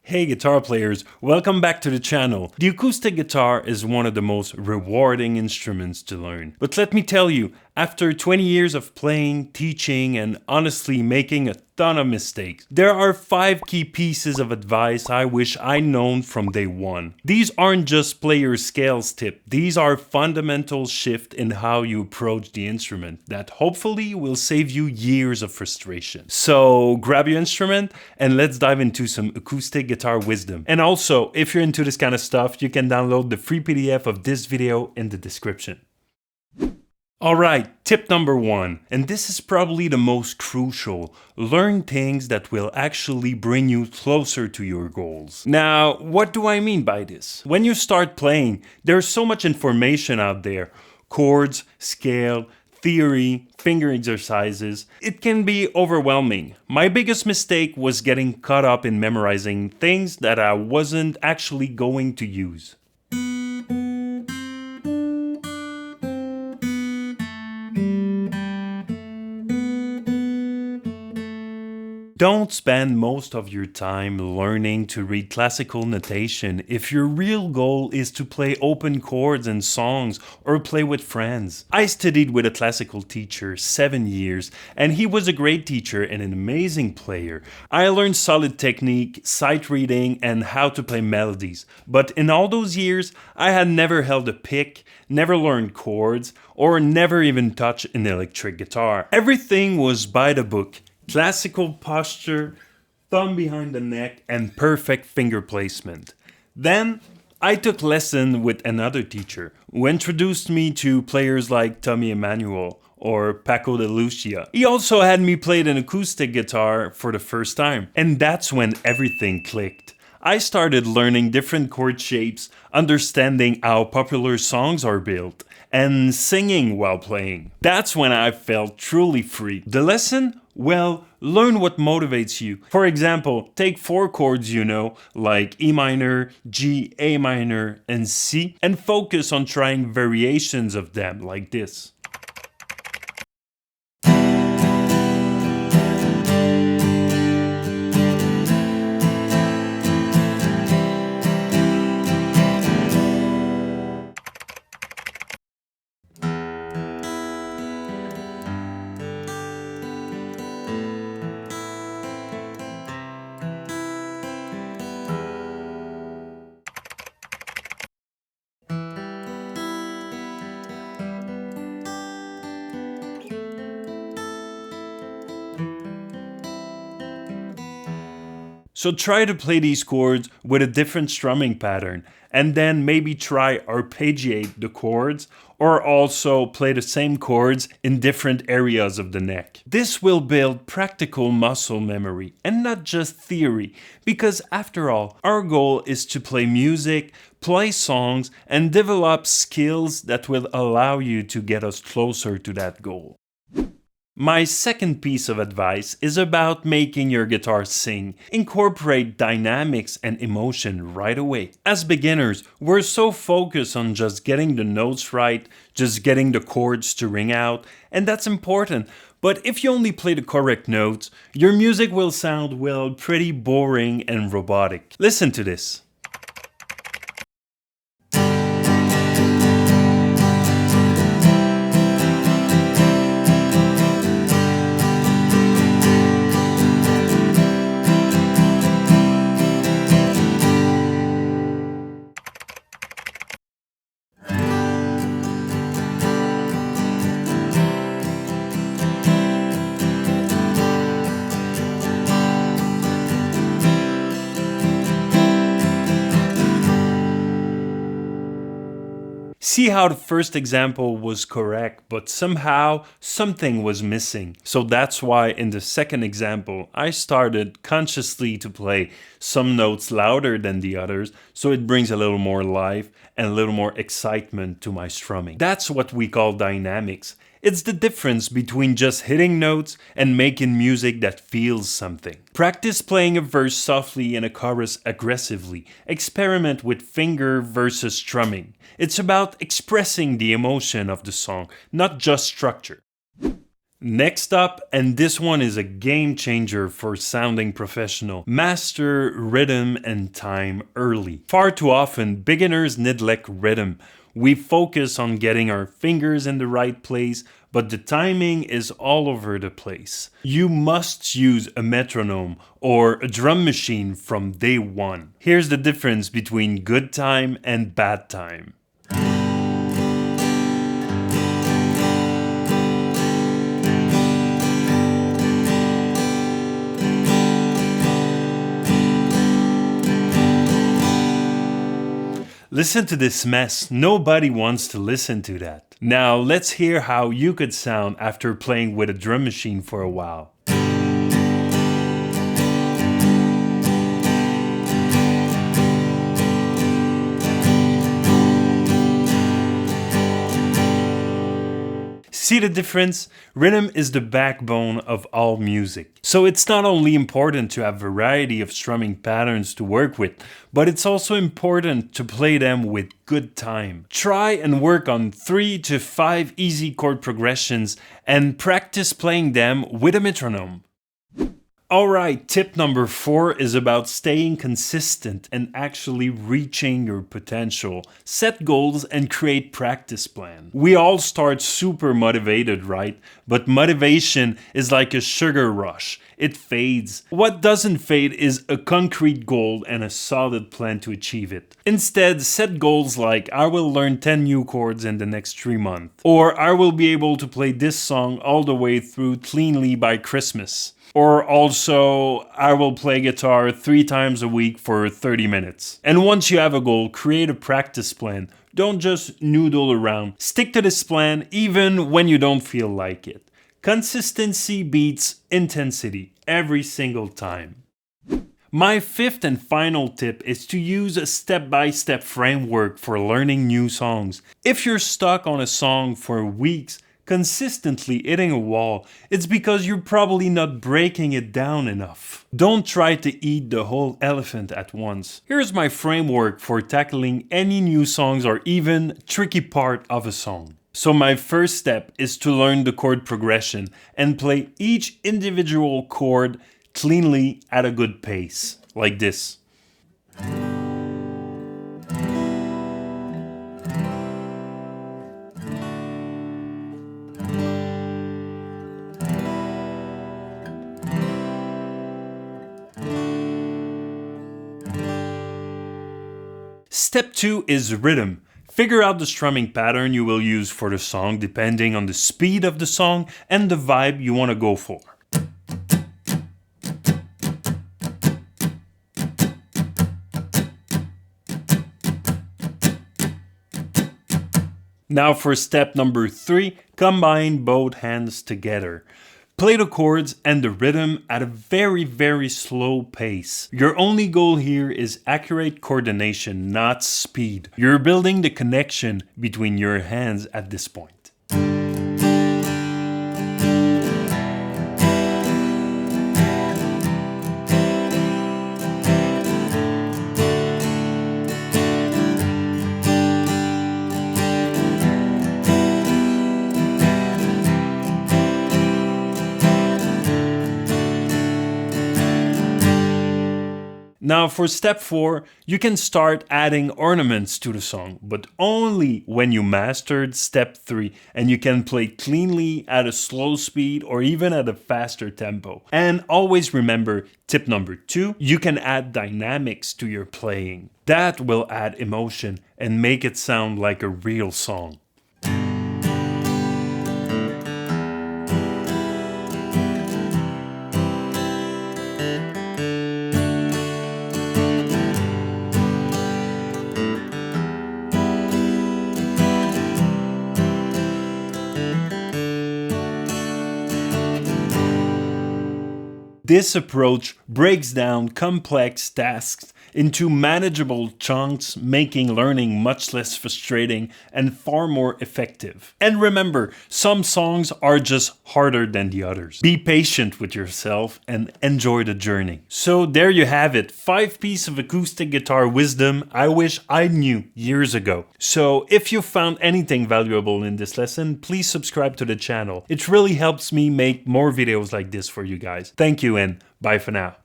Hey guitar players, welcome back to the channel. The acoustic guitar is one of the most rewarding instruments to learn. But let me tell you, after 20 years of playing, teaching, and honestly making a ton of mistakes, there are 5 key pieces of advice I wish I'd known from day one. These aren't just player scales tips, these are fundamental shifts in how you approach the instrument that hopefully will save you years of frustration. So grab your instrument and let's dive into some acoustic guitar wisdom. And also, if you're into this kind of stuff, you can download the free PDF of this video in the description. Alright, tip number 1, and this is probably the most crucial. Learn things that will actually bring you closer to your goals. Now, what do I mean by this? When you start playing, there's so much information out there. Chords, scale, theory, finger exercises. It can be overwhelming. My biggest mistake was getting caught up in memorizing things that I wasn't actually going to use. Don't spend most of your time learning to read classical notation if your real goal is to play open chords and songs or play with friends. I studied with a classical teacher 7 years and he was a great teacher and an amazing player. I learned solid technique, sight reading, and how to play melodies. But in all those years, I had never held a pick, never learned chords, or never even touched an electric guitar. Everything was by the book. Classical posture, thumb behind the neck, and perfect finger placement. Then, I took lessons with another teacher who introduced me to players like Tommy Emmanuel or Paco de Lucia. He also had me play an acoustic guitar for the first time, and that's when everything clicked. I started learning different chord shapes, understanding how popular songs are built, and singing while playing. That's when I felt truly free. The lesson? Well, learn what motivates you. For example, take 4 chords you know, like E minor, G, A minor, and C, and focus on trying variations of them like this. So try to play these chords with a different strumming pattern and then maybe try arpeggiate the chords or also play the same chords in different areas of the neck. This will build practical muscle memory and not just theory, because after all, our goal is to play music, play songs, and develop skills that will allow you to get us closer to that goal. My second piece of advice is about making your guitar sing. Incorporate dynamics and emotion right away. As beginners, we're so focused on just getting the notes right, just getting the chords to ring out, and that's important. But if you only play the correct notes, your music will sound, well, pretty boring and robotic. Listen to this. See how the first example was correct, but somehow something was missing. So that's why in the second example, I started consciously to play some notes louder than the others, so it brings a little more life and a little more excitement to my strumming. That's what we call dynamics. It's the difference between just hitting notes and making music that feels something. Practice playing a verse softly and a chorus aggressively. Experiment with finger versus strumming. It's about expressing the emotion of the song, not just structure. Next up, and this one is a game changer for sounding professional, master rhythm and time early. Far too often, beginners neglect rhythm. We focus on getting our fingers in the right place, but the timing is all over the place. You must use a metronome or a drum machine from day one. Here's the difference between good time and bad time. Listen to this mess. Nobody wants to listen to that. Now let's hear how you could sound after playing with a drum machine for a while. See the difference? Rhythm is the backbone of all music. So it's not only important to have variety of strumming patterns to work with, but it's also important to play them with good time. Try and work on 3 to 5 easy chord progressions and practice playing them with a metronome. Alright, tip number 4 is about staying consistent and actually reaching your potential. Set goals and create practice plan. We all start super motivated, right? But motivation is like a sugar rush. It fades. What doesn't fade is a concrete goal and a solid plan to achieve it. Instead, set goals like I will learn 10 new chords in the next 3 months, or I will be able to play this song all the way through cleanly by Christmas. Or also, I will play guitar 3 times a week for 30 minutes. And once you have a goal, create a practice plan. Don't just noodle around. Stick to this plan even when you don't feel like it. Consistency beats intensity every single time. My 5th and final tip is to use a step-by-step framework for learning new songs. If you're stuck on a song for weeks, consistently hitting a wall, it's because you're probably not breaking it down enough. Don't try to eat the whole elephant at once. Here's my framework for tackling any new songs or even tricky part of a song. So my first step is to learn the chord progression and play each individual chord cleanly at a good pace, like this. Step 2 is rhythm. Figure out the strumming pattern you will use for the song depending on the speed of the song and the vibe you want to go for. Now for step number 3, combine both hands together. Play the chords and the rhythm at a very slow pace. Your only goal here is accurate coordination, not speed. You're building the connection between your hands at this point. Now for step 4, you can start adding ornaments to the song, but only when you mastered step 3 and you can play cleanly at a slow speed or even at a faster tempo. And always remember, tip number 2, you can add dynamics to your playing. That will add emotion and make it sound like a real song. This approach breaks down complex tasks into manageable chunks, making learning much less frustrating and far more effective. And remember, some songs are just harder than the others. Be patient with yourself and enjoy the journey. So there you have it, 5 pieces of acoustic guitar wisdom I wish I knew years ago. So if you found anything valuable in this lesson, please subscribe to the channel. It really helps me make more videos like this for you guys. Thank you and bye for now.